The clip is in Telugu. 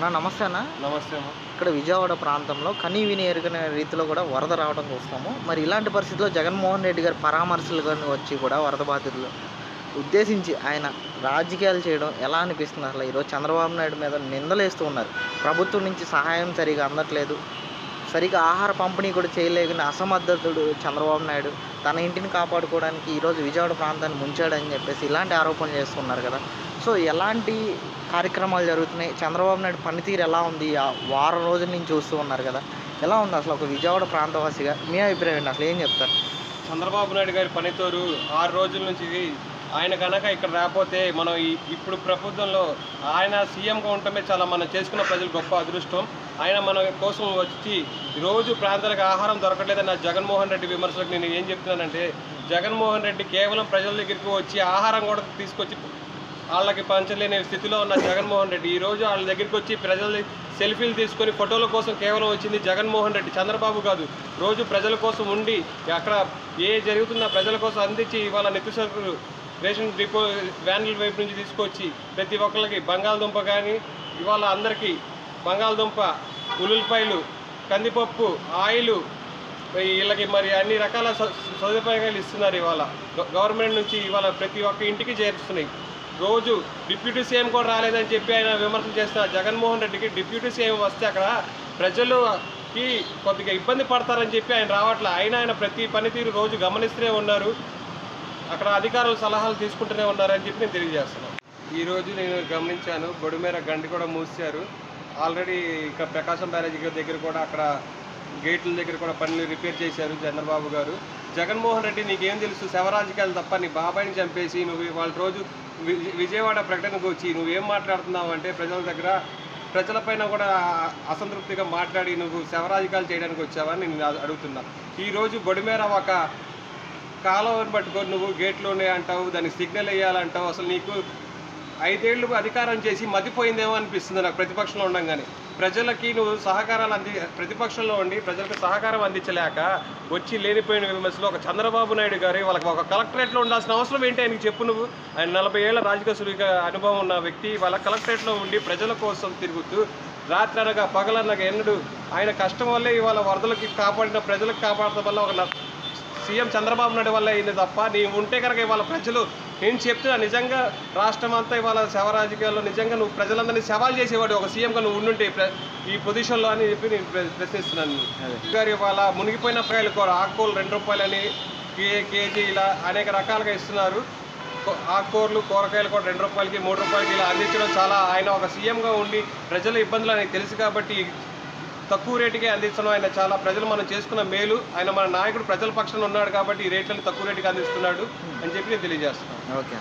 అన్న నమస్తే అన్న. నమస్తే అమ్మ. ఇక్కడ విజయవాడ ప్రాంతంలో కనీ విని ఎరుగని రీతిలో కూడా వరద రావడం చూస్తాము. మరి ఇలాంటి పరిస్థితుల్లో జగన్మోహన్ రెడ్డి గారి పరామర్శలు కానీ వచ్చి కూడా వరద బాధితులు ఉద్దేశించి ఆయన రాజకీయాలు చేయడం ఎలా అనిపిస్తుంది? అసలు ఈరోజు చంద్రబాబు నాయుడు మీద నిందలేస్తూ ఉన్నారు. ప్రభుత్వం నుంచి సహాయం సరిగా అందట్లేదు, సరిగా ఆహార పంపిణీ కూడా చేయలేని అసమర్థతుడు చంద్రబాబు నాయుడు తన ఇంటిని కాపాడుకోవడానికి ఈరోజు విజయవాడ ప్రాంతాన్ని ముంచాడని చెప్పేసి ఇలాంటి ఆరోపణలు చేస్తున్నారు కదా. సో ఎలాంటి కార్యక్రమాలు జరుగుతున్నాయి, చంద్రబాబు నాయుడు పనితీరు ఎలా ఉంది? వారం రోజుల నుంచి చూస్తూ ఉన్నారు కదా, ఎలా ఉంది అసలు ఒక విజయవాడ ప్రాంతవాసిగా మీ అభిప్రాయం ఏంటి? అసలు ఏం చెప్తారు? చంద్రబాబు నాయుడు గారి పనితీరు 6 రోజుల నుంచి ఆయన కనుక ఇక్కడ రాకపోతే మనం ఇప్పుడు ప్రభుత్వంలో ఆయన సీఎంగా ఉండటమే చాలా మనం చేసుకున్న ప్రజలు గొప్ప అదృష్టం. ఆయన మన కోసం వచ్చి రోజు ప్రాంతాలకు ఆహారం దొరకట్లేదన్న జగన్మోహన్ రెడ్డి విమర్శలకు నేను ఏం చెప్తున్నానంటే, జగన్మోహన్ రెడ్డి కేవలం ప్రజల దగ్గరికి వచ్చి ఆహారం కూడా తీసుకొచ్చి వాళ్ళకి పంచలేని స్థితిలో ఉన్న జగన్మోహన్ రెడ్డి ఈరోజు వాళ్ళ దగ్గరికి వచ్చి ప్రజలు సెల్ఫీలు తీసుకొని ఫోటోల కోసం కేవలం వచ్చింది జగన్మోహన్ రెడ్డి, చంద్రబాబు కాదు. రోజు ప్రజల కోసం ఉండి అక్కడ జరుగుతున్న ప్రజల కోసం అందించి ఇవాళ నిత్య సరుకులు రేషన్ డిపో వ్యాన్ల వైపు నుంచి తీసుకొచ్చి ప్రతి ఒక్కరికి బంగాళదుంప కానీ ఇవాళ అందరికీ బంగాళదుంప, ఉల్లిపాయలు, కందిపప్పు, ఆయిలు వీళ్ళకి మరి అన్ని రకాల సదుపాయాలు ఇస్తున్నారు. ఇవాళ గవర్నమెంట్ నుంచి ఇవాళ ప్రతి ఒక్క ఇంటికి చేరుస్తున్నాయి. రోజు డిప్యూటీ సీఎం కూడా రాలేదని చెప్పి ఆయన విమర్శలు చేస్తున్నారు. జగన్మోహన్ రెడ్డికి డిప్యూటీ సీఎం వస్తే అక్కడ ప్రజలకి కొద్దిగా ఇబ్బంది పడతారని చెప్పి ఆయన రావట్లే. ఆయన ప్రతి పనితీరు రోజు గమనిస్తూనే ఉన్నారు, అక్కడ అధికారుల సలహాలు తీసుకుంటూనే ఉన్నారని చెప్పి నేను తెలియజేస్తున్నాను. ఈరోజు నేను గమనించాను, బొడిమేర గండి కూడా మూసారు. ఆల్రెడీ ఇక్కడ ప్రకాశం బ్యారేజీ దగ్గర కూడా అక్కడ గేట్ల దగ్గర కూడా పనులు రిపేర్ చేశారు చంద్రబాబు గారు. జగన్మోహన్ రెడ్డి నీకేం తెలుసు, శవరాజకీయాలు తప్ప నీ బాబాయిని చంపేసి నువ్వు వాళ్ళ రోజు విజయవాడ ప్రకటనకు వచ్చి నువ్వేం మాట్లాడుతున్నావు అంటే ప్రజలపైన కూడా అసంతృప్తిగా మాట్లాడి నువ్వు శవరాజకీయాలు చేయడానికి వచ్చావని నేను అడుగుతున్నా. ఈరోజు బొడిమేర ఒక కాలువని పట్టుకొని నువ్వు గేట్లోనే అంటావు, దానికి సిగ్నల్ వేయాలంటావు. అసలు నీకు 5 ఏళ్ళు అధికారం చేసి మతిపోయిందేమో అనిపిస్తుంది నాకు ప్రతిపక్షంలో ఉండగానే. ప్రజలకి నువ్వు ప్రతిపక్షంలో ఉండి ప్రజలకు సహకారం అందించలేక వచ్చి లేనిపోయిన విమర్శలు ఒక చంద్రబాబు నాయుడు గారు వాళ్ళకి ఒక కలెక్టరేట్లో ఉండాల్సిన అవసరం ఏంటి ఆయనకి చెప్పు నువ్వు? ఆయన 40 ఏళ్ల రాజకీయ సురిగా అనుభవం ఉన్న వ్యక్తి వాళ్ళ కలెక్టరేట్లో ఉండి ప్రజల కోసం తిరుగుతూ రాత్రి అనగా పగలనగా ఎన్నడు ఆయన కష్టం వల్లే ఇవాళ వరదలకి కాపాడిన ప్రజలకు కాపాడటం వల్ల ఒక సీఎం చంద్రబాబు నాయుడు వల్ల అయింది తప్ప నీవు ఉంటే కనుక ఇవాళ ప్రజలు నేను చెప్తున్నా నిజంగా రాష్ట్రం అంతా ఇవాళ శవ రాజకీయాల్లో నిజంగా నువ్వు ప్రజలందరినీ సవాల్ చేసేవాడు ఒక సీఎంగా నువ్వు ఉండుంటే ఈ పొజిషన్లో అని చెప్పి నేను ప్రశ్నిస్తున్నాను. గారు ఇవాళ మునిగిపోయిన కాయలు ఆకుకూరలు 2 రూపాయలని కేజీ ఇలా అనేక రకాలుగా ఇస్తున్నారు. ఆకుకూరలు కూరగాయలు కూడా 2 రూపాయలకి 3 రూపాయలకి ఇలా అందించడం చాలా ఆయన ఒక సీఎంగా ఉండి ప్రజల ఇబ్బందులు ఆయనకు తెలుసు కాబట్టి తక్కువ రేటుకే అందించడం ఆయన చాలా ప్రజలు మనం చేసుకున్న మేలు. ఆయన మన నాయకుడు ప్రజల పక్షాన ఉన్నాడు కాబట్టి ఈ రేట్లను తక్కువ రేటుకి అందిస్తున్నాడు అని చెప్పి నేను తెలియజేస్తున్నాను. ఓకే.